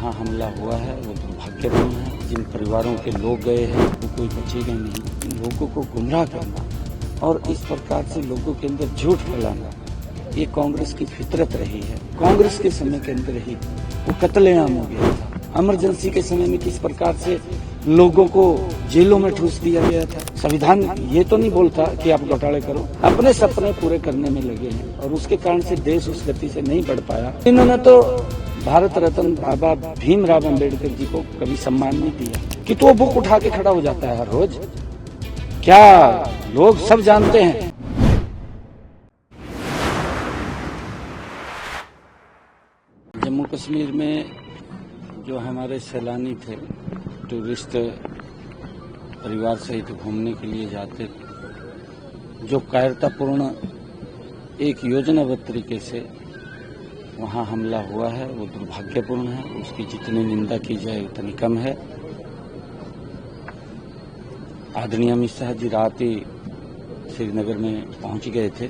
वहाँ हमला हुआ है वो दुर्भाग्यपूर्ण है। जिन परिवारों के लोग गए हैं वो कोई बचेगा नहीं। इन लोगों को गुमराह करना और इस प्रकार से लोगों के अंदर झूठ फैलाना, ये कांग्रेस की फितरत रही है। कांग्रेस के समय के अंदर ही वो कत्लेआम हो गया था। इमरजेंसी के समय में किस प्रकार से लोगों को जेलों में ठूस दिया गया था। संविधान ये तो नहीं बोलता कि आप घोटाले करो, अपने सपने पूरे करने में लगे हैं और उसके कारण से देश उस गति से नहीं बढ़ पाया। इन्होंने तो भारत रत्न बाबा भीमराव अंबेडकर जी को कभी सम्मान नहीं दिया कि तो वो बुक उठा के खड़ा हो जाता है हर रोज। क्या लोग सब जानते हैं। जम्मू कश्मीर में जो हमारे सैलानी थे, टूरिस्ट परिवार सहित घूमने के लिए जाते थे, जो कायरतापूर्ण एक योजनाबद्ध तरीके से वहाँ हमला हुआ है वो दुर्भाग्यपूर्ण है। उसकी जितनी निंदा की जाए उतनी कम है। आदरणीय अमित शाह जी रात ही श्रीनगर में पहुंच गए थे।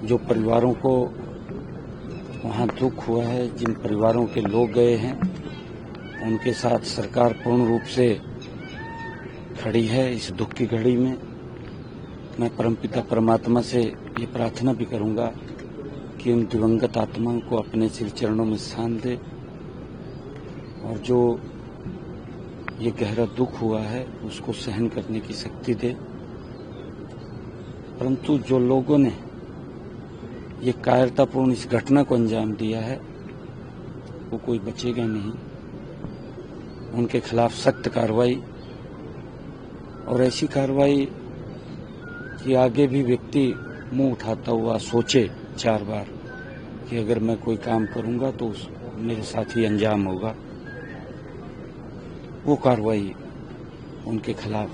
जो परिवारों को वहाँ दुख हुआ है, जिन परिवारों के लोग गए हैं, उनके साथ सरकार पूर्ण रूप से खड़ी है इस दुख की घड़ी में। मैं परमपिता परमात्मा से ये प्रार्थना भी करूंगा कि उन दिवंगत आत्माओं को अपने सिर चरणों में स्थान दे और जो ये गहरा दुख हुआ है उसको सहन करने की शक्ति दे। परंतु जो लोगों ने ये कायरतापूर्ण इस घटना को अंजाम दिया है वो कोई बचेगा नहीं। उनके खिलाफ सख्त कार्रवाई और ऐसी कार्रवाई कि आगे भी व्यक्ति मुंह उठाता हुआ सोचे 4 बार कि अगर मैं कोई काम करूंगा तो मेरे साथ ही अंजाम होगा। वो कार्रवाई उनके खिलाफ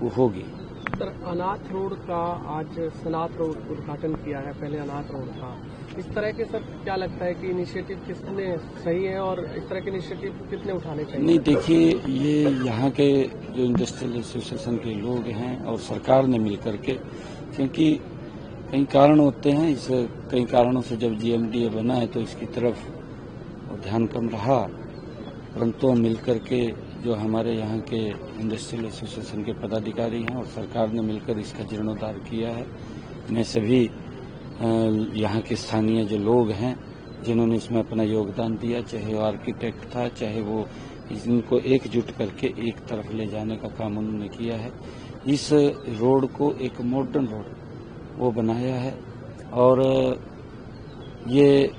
वो होगी। सर, अनाथ रोड का आज सनाथ रोड उद्घाटन किया है, पहले अनाथ रोड था। इस तरह के सर क्या लगता है कि इनिशिएटिव कितने सही है और इस तरह के इनिशिएटिव कितने उठाने चाहिए? नहीं, देखिए, ये यहाँ के जो इंडस्ट्रियल एसोसिएशन के लोग हैं और सरकार ने मिलकर के, क्योंकि कई कारण होते हैं, इस कई कारणों से जब जीएमडीए बना है तो इसकी तरफ ध्यान कम रहा, परंतु मिलकर के जो हमारे यहाँ के इंडस्ट्रियल एसोसिएशन के पदाधिकारी हैं और सरकार ने मिलकर इसका जीर्णोद्धार किया है। मैं सभी यहाँ के स्थानीय जो लोग हैं जिन्होंने इसमें अपना योगदान दिया, चाहे वो आर्किटेक्ट था, चाहे वो इनको एकजुट करके एक तरफ ले जाने का काम उन्होंने किया है। इस रोड को एक मॉडर्न रोड वो बनाया है और ये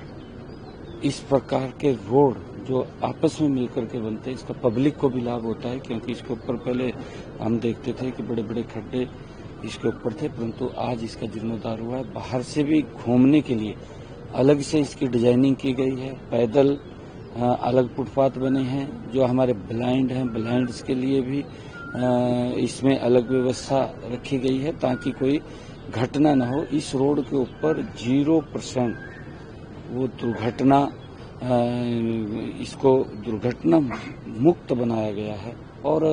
इस प्रकार के रोड जो आपस में मिलकर के बनते हैं, इसका पब्लिक को भी लाभ होता है, क्योंकि इसके ऊपर पहले हम देखते थे कि बड़े बड़े खड्डे इसके ऊपर थे, परंतु आज इसका जीर्णोद्धार हुआ है। बाहर से भी घूमने के लिए अलग से इसकी डिजाइनिंग की गई है। पैदल अलग फुटपाथ बने हैं। जो हमारे ब्लाइंड हैं, ब्लाइंड्स के लिए भी इसमें अलग व्यवस्था रखी गई है ताकि कोई घटना न हो। इस रोड के ऊपर 0% वो दुर्घटना, इसको दुर्घटना मुक्त बनाया गया है और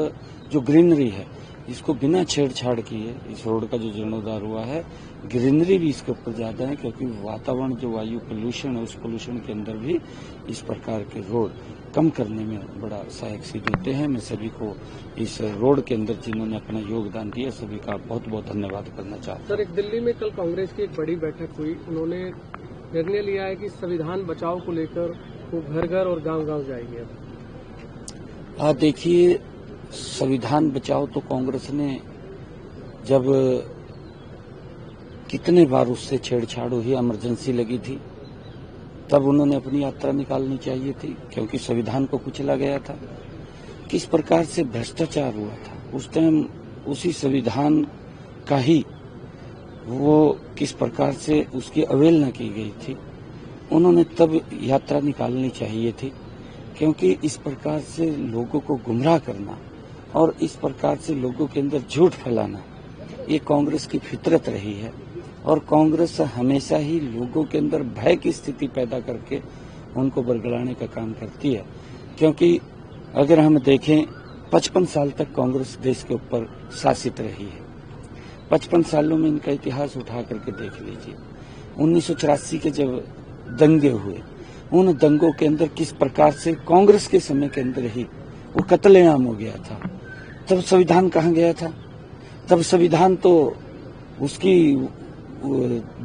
जो ग्रीनरी है इसको बिना छेड़छाड़ किए इस रोड का जो जीर्णोद्धार हुआ है, ग्रीनरी भी इसके ऊपर ज्यादा है, क्योंकि वातावरण जो वायु पोल्यूशन है उस पोल्यूशन के अंदर भी इस प्रकार के रोड कम करने में बड़ा सहायक सिद्ध होते हैं। मैं सभी को इस रोड के अंदर जिन्होंने अपना योगदान दिया सभी का बहुत बहुत धन्यवाद करना चाहता हूं। सर, एक दिल्ली में कल कांग्रेस की एक बड़ी बैठक हुई। उन्होंने निर्णय लिया है कि संविधान बचाओ को लेकर वो घर घर और गांव गांव जाएगी। अब देखिए, संविधान बचाओ तो कांग्रेस ने जब कितने बार उससे छेड़छाड़ हुई, इमरजेंसी लगी थी, तब उन्होंने अपनी यात्रा निकालनी चाहिए थी, क्योंकि संविधान को कुचला गया था। किस प्रकार से भ्रष्टाचार हुआ था उस टाइम, उसी संविधान का ही वो किस प्रकार से उसकी अवहेलना की गई थी, उन्होंने तब यात्रा निकालनी चाहिए थी। क्योंकि इस प्रकार से लोगों को गुमराह करना और इस प्रकार से लोगों के अंदर झूठ फैलाना, ये कांग्रेस की फितरत रही है और कांग्रेस हमेशा ही लोगों के अंदर भय की स्थिति पैदा करके उनको बरगलाने का काम करती है। क्योंकि अगर हम देखें 55 साल तक कांग्रेस देश के ऊपर शासित रही है। 55 सालों में इनका इतिहास उठा करके देख लीजिए। 1984 के जब दंगे हुए उन दंगों के अंदर किस प्रकार से कांग्रेस के समय के अंदर ही वो कत्लेआम हो गया था। तब संविधान कहाँ गया था? तब संविधान तो उसकी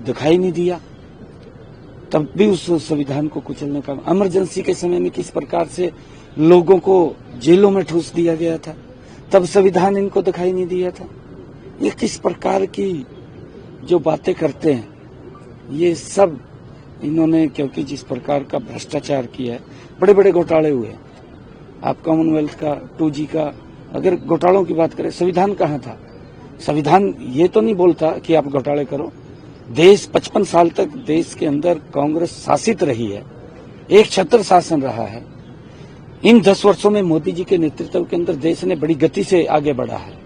दिखाई नहीं दिया। तब भी उस संविधान को कुचलने का, इमरजेंसी के समय में किस प्रकार से लोगों को जेलों में ठूस दिया गया था, तब संविधान इनको दिखाई नहीं दिया था। ये किस प्रकार की जो बातें करते हैं, ये सब इन्होंने, क्योंकि जिस प्रकार का भ्रष्टाचार किया है, बड़े बड़े घोटाले हुए। आप कॉमनवेल्थ का, 2G का, अगर घोटालों की बात करें, संविधान कहाँ था? संविधान ये तो नहीं बोलता कि आप घोटाले करो। देश 55 साल तक देश के अंदर कांग्रेस शासित रही है, एक छत्र शासन रहा है। इन 10 वर्षों में मोदी जी के नेतृत्व के अंदर देश ने बड़ी गति से आगे बढ़ा है।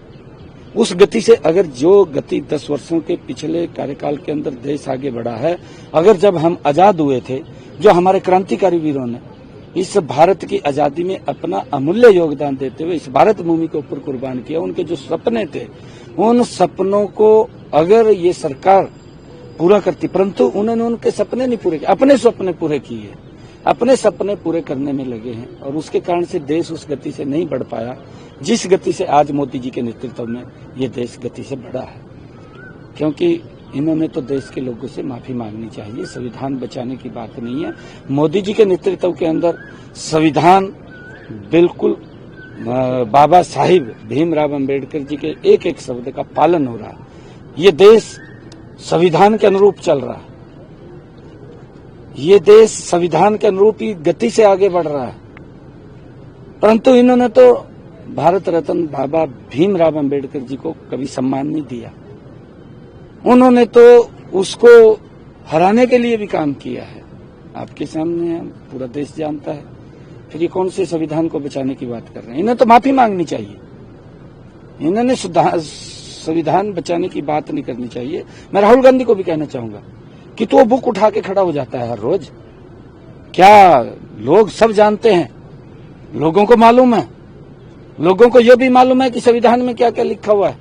उस गति से, अगर जो गति 10 वर्षों के पिछले कार्यकाल के अंदर देश आगे बढ़ा है, अगर जब हम आजाद हुए थे, जो हमारे क्रांतिकारी वीरों ने इस भारत की आजादी में अपना अमूल्य योगदान देते हुए इस भारत भूमि के ऊपर कुर्बान किया, उनके जो सपने थे, उन सपनों को अगर ये सरकार पूरा करती, परंतु उन्होंने उनके सपने नहीं पूरे किए, अपने सपने पूरे किए, अपने सपने पूरे करने में लगे हैं, और उसके कारण से देश उस गति से नहीं बढ़ पाया जिस गति से आज मोदी जी के नेतृत्व में ये देश गति से बढ़ा है। क्योंकि इन्होंने तो देश के लोगों से माफी मांगनी चाहिए। संविधान बचाने की बात नहीं है। मोदी जी के नेतृत्व के अंदर संविधान बिल्कुल बाबा साहिब भीमराव अंबेडकर जी के एक एक शब्द का पालन हो रहा है। ये देश संविधान के अनुरूप चल रहा है। ये देश संविधान के अनुरूप ही गति से आगे बढ़ रहा है। परंतु इन्होंने तो भारत रत्न बाबा भीमराव अंबेडकर जी को कभी सम्मान नहीं दिया। उन्होंने तो उसको हराने के लिए भी काम किया है। आपके सामने है, पूरा देश जानता है। फिर ये कौन से संविधान को बचाने की बात कर रहे हैं? इन्हें तो माफी मांगनी चाहिए। इन्होंने संविधान बचाने की बात नहीं करनी चाहिए। मैं राहुल गांधी को भी कहना चाहूंगा कि तो बुक उठा के खड़ा हो जाता है हर रोज। क्या लोग सब जानते हैं? लोगों को मालूम है, लोगों को यह भी मालूम है कि संविधान में क्या क्या लिखा हुआ है,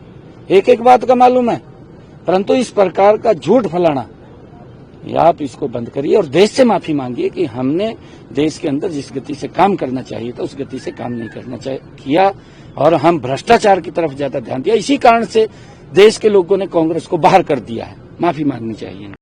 एक एक बात का मालूम है। परंतु इस प्रकार का झूठ फैलाना, या आप इसको बंद करिए और देश से माफी मांगिए कि हमने देश के अंदर जिस गति से काम करना चाहिए था उस गति से काम नहीं करना किया, और हम भ्रष्टाचार की तरफ ज्यादा ध्यान दिया। इसी कारण से देश के लोगों ने कांग्रेस को बाहर कर दिया है। माफी मांगनी चाहिए।